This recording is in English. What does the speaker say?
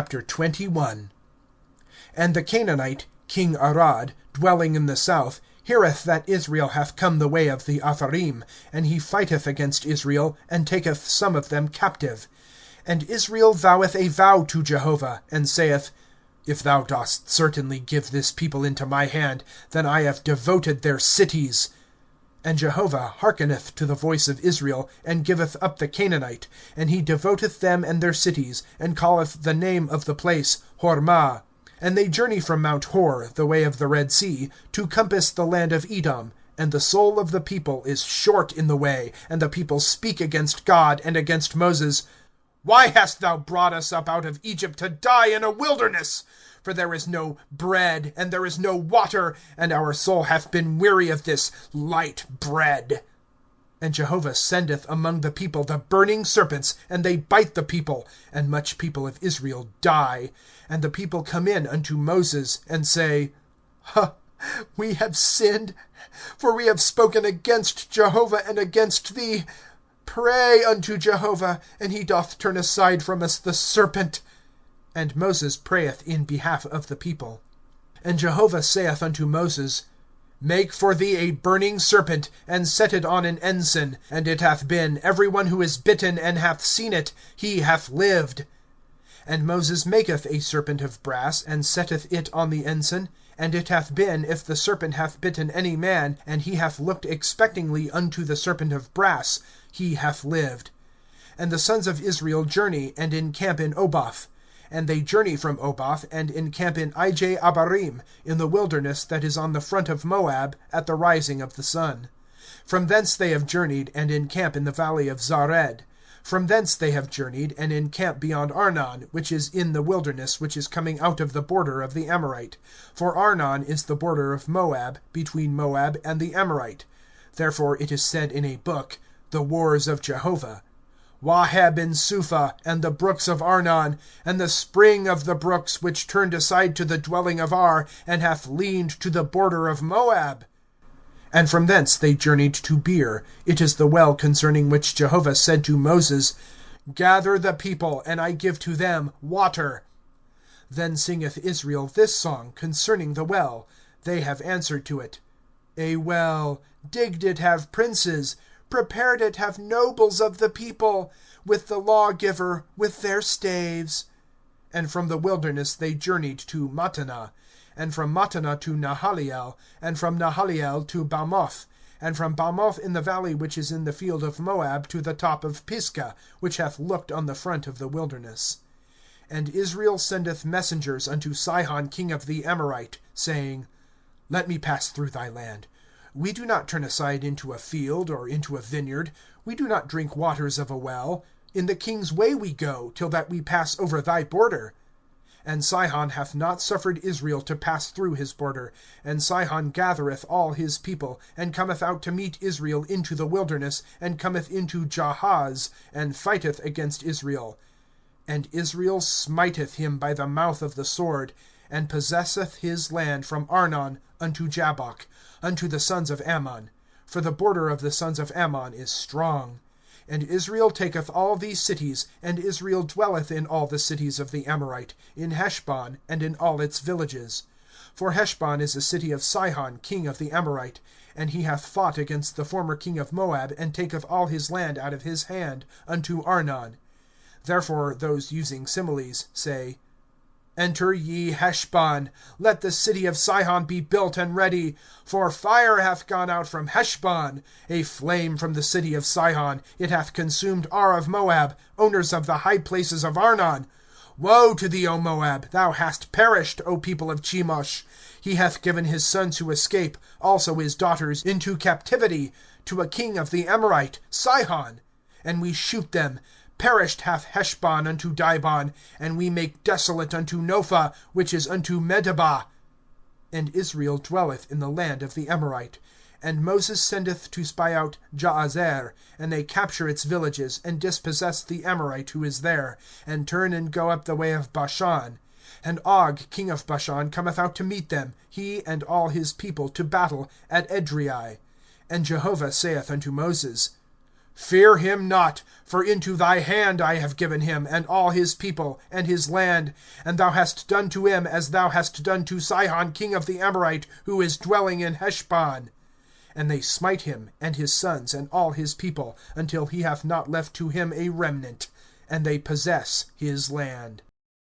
21. And the Canaanite, king Arad, dwelling in the south, heareth that Israel hath come the way of the Atharim, and he fighteth against Israel, and taketh some of them captive. And Israel voweth a vow to Jehovah, and saith, If thou dost certainly give this people into my hand, then I have devoted their cities. And Jehovah hearkeneth to the voice of Israel, and giveth up the Canaanite, and he devoteth them and their cities, and calleth the name of the place Hormah. And they journey from Mount Hor, the way of the Red Sea, to compass the land of Edom. And the soul of the people is short in the way, and the people speak against God and against Moses. Why hast thou brought us up out of Egypt to die in a wilderness? For there is no bread, and there is no water, and our soul hath been weary of this light bread. And Jehovah sendeth among the people the burning serpents, and they bite the people, and much people of Israel die. And the people come in unto Moses, and say, We have sinned, for we have spoken against Jehovah and against thee. Pray unto Jehovah, and he doth turn aside from us the serpent. And Moses prayeth in behalf of the people. And Jehovah saith unto Moses, Make for thee a burning serpent, and set it on an ensign. And it hath been, every one who is bitten and hath seen it, he hath lived. And Moses maketh a serpent of brass, and setteth it on the ensign. And it hath been, if the serpent hath bitten any man, and he hath looked expectingly unto the serpent of brass, he hath lived. And the sons of Israel journey, and encamp in Oboth. And they journey from Oboth, and encamp in Abarim, in the wilderness that is on the front of Moab, at the rising of the sun. From thence they have journeyed, and encamp in the valley of Zared. From thence they have journeyed, and encamp beyond Arnon, which is in the wilderness which is coming out of the border of the Amorite. For Arnon is the border of Moab, between Moab and the Amorite. Therefore it is said in a book, The Wars of Jehovah. Waheb and Supha, and the brooks of Arnon, and the spring of the brooks, which turned aside to the dwelling of Ar, and hath leaned to the border of Moab. And from thence they journeyed to Beer. It is the well concerning which Jehovah said to Moses, Gather the people, and I give to them water. Then singeth Israel this song concerning the well. They have answered to it. A well, digged it have princes, prepared it have nobles of the people, with the lawgiver, with their staves. And from the wilderness they journeyed to Mattanah, and from Mattanah to Nahaliel, and from Nahaliel to Bamoth, and from Bamoth in the valley which is in the field of Moab to the top of Pisgah, which hath looked on the front of the wilderness. And Israel sendeth messengers unto Sihon king of the Amorite, saying, Let me pass through thy land. We do not turn aside into a field, or into a vineyard. We do not drink waters of a well. In the king's way we go, till that we pass over thy border. And Sihon hath not suffered Israel to pass through his border. And Sihon gathereth all his people, and cometh out to meet Israel into the wilderness, and cometh into Jahaz, and fighteth against Israel. And Israel smiteth him by the mouth of the sword, and possesseth his land from Arnon unto Jabbok, unto the sons of Ammon. For the border of the sons of Ammon is strong. And Israel taketh all these cities, and Israel dwelleth in all the cities of the Amorite, in Heshbon, and in all its villages. For Heshbon is a city of Sihon king of the Amorite, and he hath fought against the former king of Moab, and taketh all his land out of his hand, unto Arnon. Therefore those using similes say, Enter ye Heshbon, let the city of Sihon be built and ready. For fire hath gone out from Heshbon, a flame from the city of Sihon. It hath consumed Ar of Moab, owners of the high places of Arnon. Woe to thee, O Moab! Thou hast perished, O people of Chemosh. He hath given his sons to escape, also his daughters, into captivity, to a king of the Amorite, Sihon. And we shoot them. Perished hath Heshbon unto Dibon, and we make desolate unto Nophah, which is unto Medeba. And Israel dwelleth in the land of the Amorite. And Moses sendeth to spy out Jaazer, and they capture its villages, and dispossess the Amorite who is there, and turn and go up the way of Bashan. And Og king of Bashan cometh out to meet them, he and all his people, to battle, at Edrei. And Jehovah saith unto Moses, Fear him not, for into thy hand I have given him, and all his people, and his land, and thou hast done to him as thou hast done to Sihon king of the Amorite, who is dwelling in Heshbon. And they smite him, and his sons, and all his people, until he hath not left to him a remnant; and they possess his land.